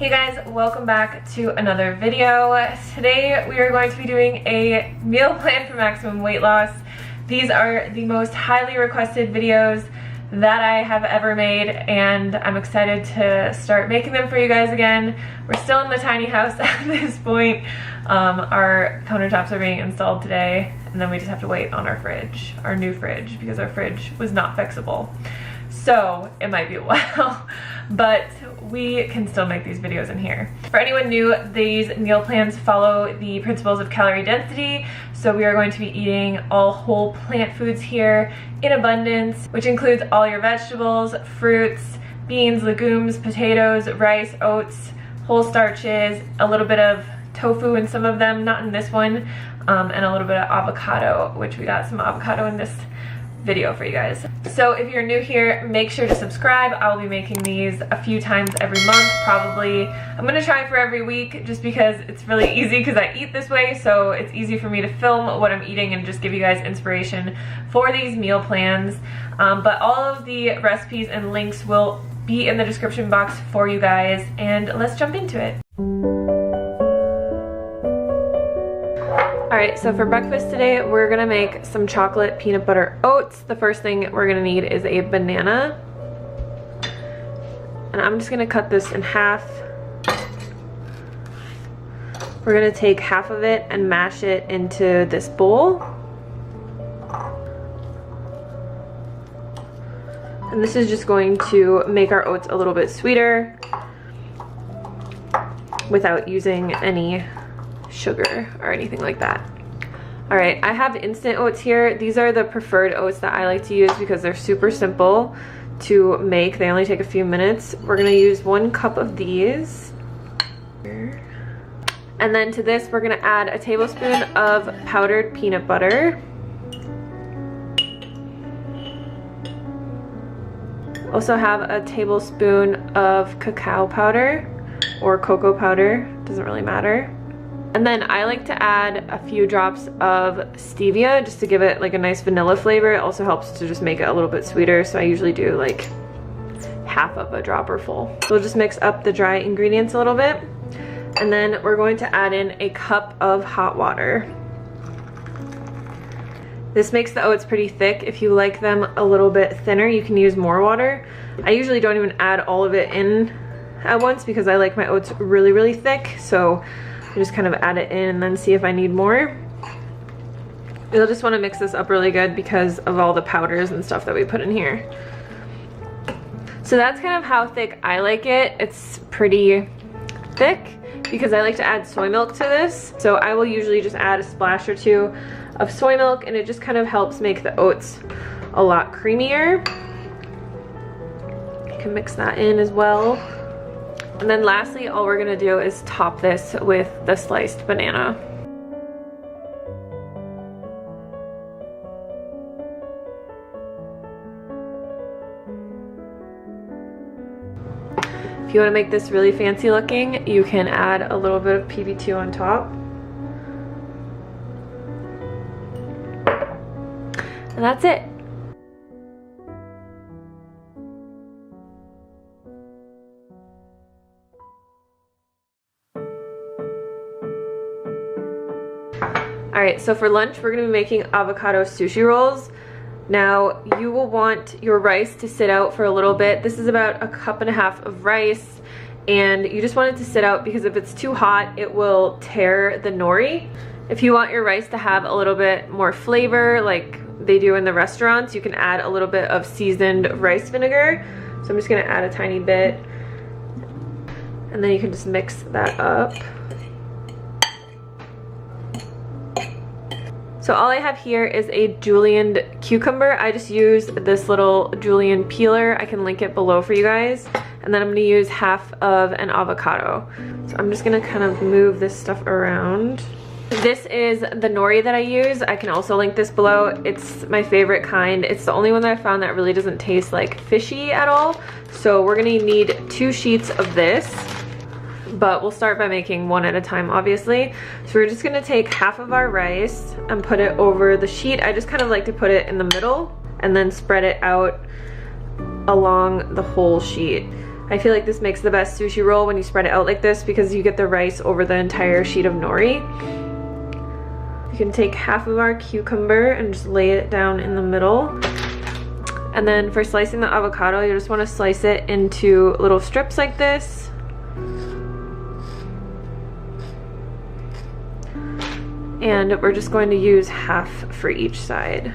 Hey guys, welcome back to another video. Today we are going to be doing a meal plan for maximum weight loss. These are the most highly requested videos that I have ever made, and I'm excited to start making them for you guys again. We're still in the tiny house at this point. Our countertops are being installed today, and then we just have to wait on our new fridge, because our fridge was not fixable. So it might be a while, but we can still make these videos in here. For anyone new, these meal plans follow the principles of calorie density. So we are going to be eating all whole plant foods here in abundance, which includes all your vegetables, fruits, beans, legumes, potatoes, rice, oats, whole starches, a little bit of tofu in some of them, not in this one, and a little bit of avocado, which we got some avocado in this video for you guys. So if you're new here, make sure to subscribe. I'll be making these a few times every month, probably. I'm gonna try for every week just because it's really easy, because I eat this way, so it's easy for me to film what I'm eating and just give you guys inspiration for these meal plans. But all of the recipes and links will be in the description box for you guys, and let's jump into it. Alright, so for breakfast today, we're gonna make some chocolate peanut butter oats. The first thing we're gonna need is a banana. And I'm just gonna cut this in half. We're gonna take half of it and mash it into this bowl. And this is just going to make our oats a little bit sweeter without using any sugar or anything like that. Alright, I have instant oats here. These are the preferred oats that I like to use because they're super simple to make. They only take a few minutes. We're gonna use 1 cup of these. And then to this, we're gonna add a tablespoon of powdered peanut butter. Also have a tablespoon of cacao powder or cocoa powder, doesn't really matter. And then I like to add a few drops of stevia just to give it like a nice vanilla flavor. It also helps to just make it a little bit sweeter, so I usually do like half of a dropper full. So we'll just mix up the dry ingredients a little bit. And then we're going to add in a cup of hot water. This makes the oats pretty thick. If you like them a little bit thinner, you can use more water. I usually don't even add all of it in at once because I like my oats really, really thick. So I just kind of add it in and then see if I need more. You'll just want to mix this up really good because of all the powders and stuff that we put in here. So that's kind of how thick I like it. It's pretty thick because I like to add soy milk to this. So I will usually just add a splash or two of soy milk, and it just kind of helps make the oats a lot creamier. You can mix that in as well. And then lastly, all we're gonna do is top this with the sliced banana. If you wanna make this really fancy looking, you can add a little bit of PB2 on top. And that's it. Alright, so for lunch we're going to be making avocado sushi rolls. Now you will want your rice to sit out for a little bit. This is about 1.5 cups of rice, and you just want it to sit out because if it's too hot it will tear the nori. If you want your rice to have a little bit more flavor like they do in the restaurants, you can add a little bit of seasoned rice vinegar. So I'm just going to add a tiny bit, and then you can just mix that up. So all I have here is a julienned cucumber. I just use this little julienne peeler. I can link it below for you guys. And then I'm gonna use half of an avocado. So I'm just gonna kind of move this stuff around. This is the nori that I use. I can also link this below. It's my favorite kind. It's the only one that I found that really doesn't taste like fishy at all. So we're gonna need 2 sheets of this. But we'll start by making one at a time, obviously. So we're just gonna take half of our rice and put it over the sheet. I just kind of like to put it in the middle and then spread it out along the whole sheet. I feel like this makes the best sushi roll when you spread it out like this because you get the rice over the entire sheet of nori. You can take half of our cucumber and just lay it down in the middle. And then for slicing the avocado, you just want to slice it into little strips like this. And we're just going to use half for each side.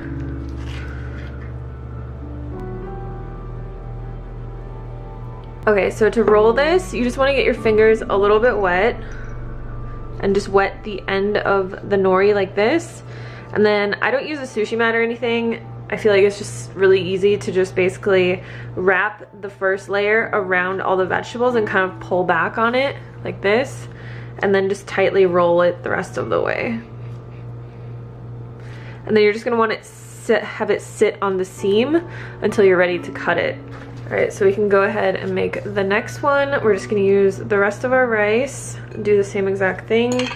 Okay, so to roll this, you just want to get your fingers a little bit wet and just wet the end of the nori like this. And then I don't use a sushi mat or anything. I feel like it's just really easy to just basically wrap the first layer around all the vegetables and kind of pull back on it like this, and then just tightly roll it the rest of the way. And then you're just gonna want it have it sit on the seam until you're ready to cut it. All right, so we can go ahead and make the next one. We're just gonna use the rest of our rice, do the same exact thing.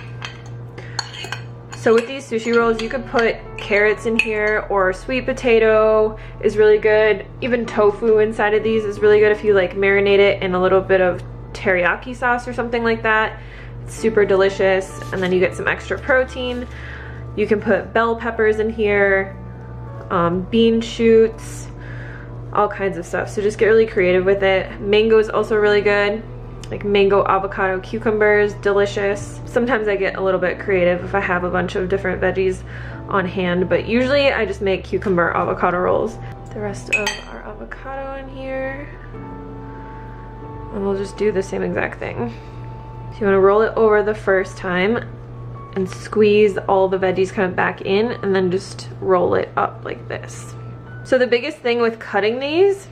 So with these sushi rolls, you could put carrots in here, or sweet potato is really good. Even tofu inside of these is really good if you like marinate it in a little bit of teriyaki sauce or something like that. It's super delicious, and then you get some extra protein. You can put bell peppers in here, bean shoots, all kinds of stuff. So just get really creative with it. Mango is also really good, like mango, avocado, cucumbers, delicious. Sometimes I get a little bit creative if I have a bunch of different veggies on hand, but usually I just make cucumber avocado rolls. The rest of our avocado in here, and we'll just do the same exact thing. So you want to roll it over the first time and squeeze all the veggies kind of back in, and then just roll it up like this. So the biggest thing with cutting these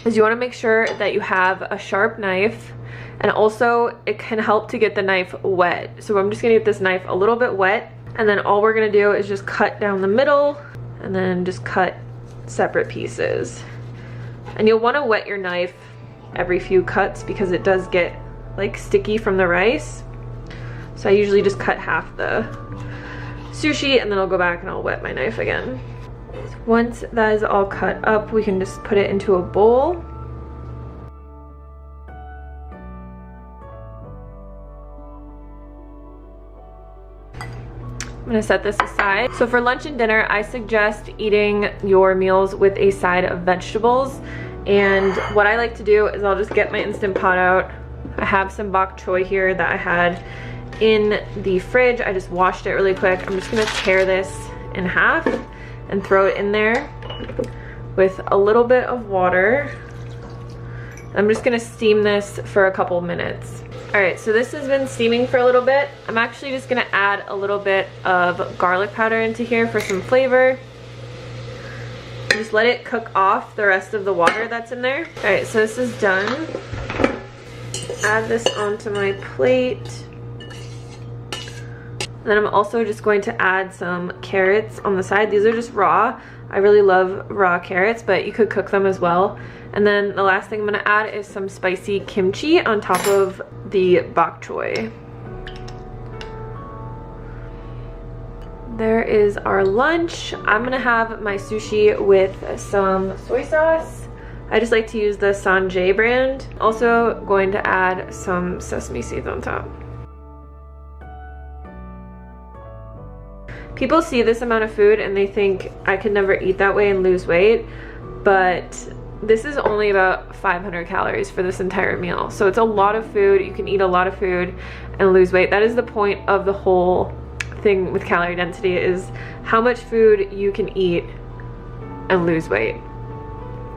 is you want to make sure that you have a sharp knife, and also it can help to get the knife wet. So I'm just gonna get this knife a little bit wet, and then all we're gonna do is just cut down the middle and then just cut separate pieces. And you'll want to wet your knife every few cuts because it does get like sticky from the rice. So I usually just cut half the sushi and then I'll go back and I'll wet my knife again. Once that is all cut up, we can just put it into a bowl. I'm gonna set this aside. So for lunch and dinner, I suggest eating your meals with a side of vegetables. And what I like to do is I'll just get my Instant Pot out. I have some bok choy here that I had in the fridge. I just washed it really quick. I'm just gonna tear this in half and throw it in there with a little bit of water. I'm just gonna steam this for a couple minutes. All right, so this has been steaming for a little bit. I'm actually just gonna add a little bit of garlic powder into here for some flavor. Just let it cook off the rest of the water that's in there. All right, so this is done. Add this onto my plate. And then I'm also just going to add some carrots on the side. These are just raw. I really love raw carrots, but you could cook them as well. And then the last thing I'm gonna add is some spicy kimchi on top of the bok choy. There is our lunch. I'm gonna have my sushi with some soy sauce. I just like to use the Sanjay brand. Also going to add some sesame seeds on top. People see this amount of food and they think I could never eat that way and lose weight, but this is only about 500 calories for this entire meal. So it's a lot of food. You can eat a lot of food and lose weight. That is the point of the whole thing with calorie density, is how much food you can eat and lose weight.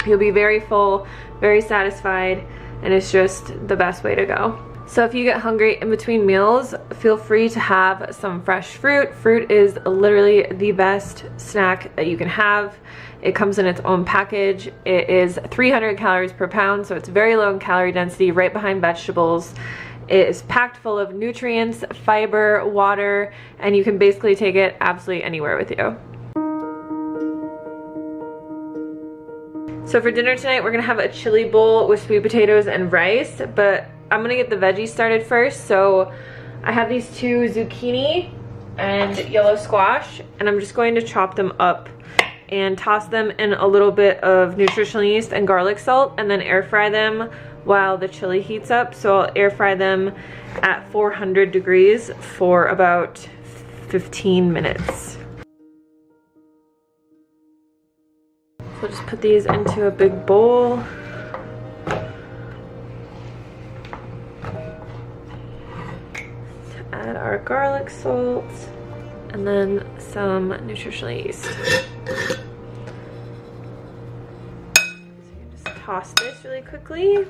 You'll be very full, very satisfied, and it's just the best way to go. So if you get hungry in between meals, feel free to have some fresh fruit. Fruit is literally the best snack that you can have. It comes in its own package. It is 300 calories per pound, so it's very low in calorie density, right behind vegetables. It is packed full of nutrients, fiber, water, and you can basically take it absolutely anywhere with you. So for dinner tonight, we're gonna have a chili bowl with sweet potatoes and rice, but I'm gonna get the veggies started first. So I have these two zucchini and yellow squash, and I'm just going to chop them up and toss them in a little bit of nutritional yeast and garlic salt, and then air fry them while the chili heats up. So I'll air fry them at 400 degrees for about 15 minutes. So just put these into a big bowl. Add our garlic salt and then some nutritional yeast. So you just toss this really quickly.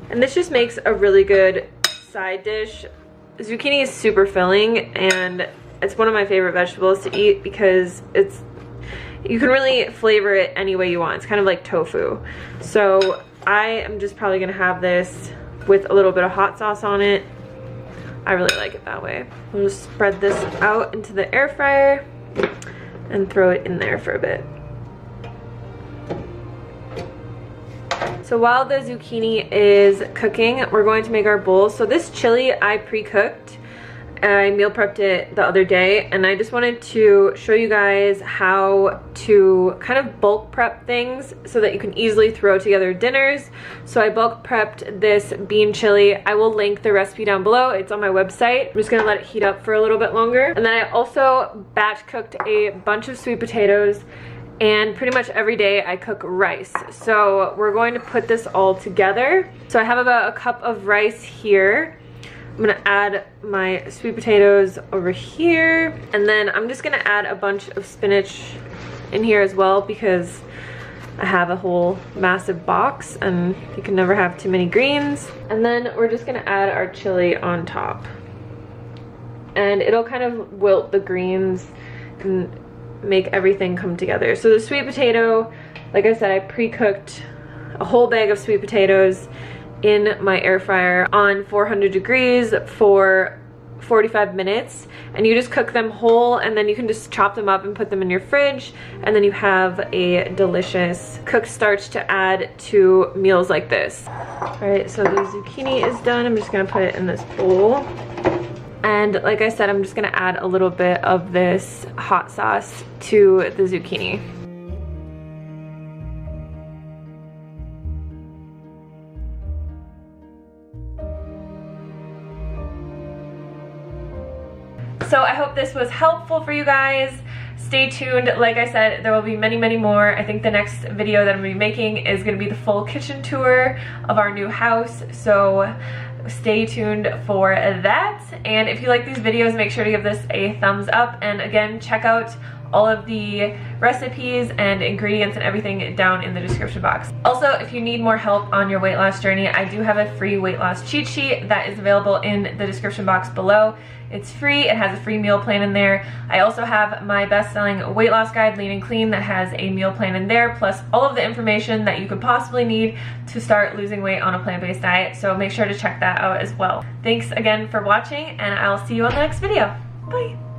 And this just makes a really good side dish. Zucchini is super filling, and it's one of my favorite vegetables to eat because you can really flavor it any way you want. It's kind of like tofu. So I am just probably gonna have this with a little bit of hot sauce on it. I really like it that way. We'll just spread this out into the air fryer and throw it in there for a bit. So while the zucchini is cooking, we're going to make our bowl. So this chili I pre-cooked. I meal prepped it the other day, and I just wanted to show you guys how to kind of bulk prep things so that you can easily throw together dinners. So I bulk prepped this bean chili. I will link the recipe down below. It's on my website. I'm just gonna let it heat up for a little bit longer. And then I also batch cooked a bunch of sweet potatoes, and pretty much every day I cook rice. So we're going to put this all together. So I have about a cup of rice here. I'm gonna add my sweet potatoes over here, and then I'm just gonna add a bunch of spinach in here as well because I have a whole massive box and you can never have too many greens. And then we're just gonna add our chili on top, and it'll kind of wilt the greens and make everything come together. So the sweet potato, like I said, I pre-cooked a whole bag of sweet potatoes in my air fryer on 400 degrees for 45 minutes, and you just cook them whole, and then you can just chop them up and put them in your fridge, and then you have a delicious cooked starch to add to meals like this. All right, so the zucchini is done. I'm just gonna put it in this bowl, and like I said, I'm just gonna add a little bit of this hot sauce to the zucchini. So I hope this was helpful for you guys. Stay tuned. Like I said, there will be many, many more. I think the next video that I'm gonna be making is gonna be the full kitchen tour of our new house. So stay tuned for that. And if you like these videos, make sure to give this a thumbs up. And again, check out all of the recipes and ingredients and everything down in the description box. Also, if you need more help on your weight loss journey, I do have a free weight loss cheat sheet that is available in the description box below. It's free, it has a free meal plan in there. I also have my best-selling weight loss guide, Lean and Clean, that has a meal plan in there, plus all of the information that you could possibly need to start losing weight on a plant-based diet. So make sure to check that out as well. Thanks again for watching, and I'll see you on the next video. Bye.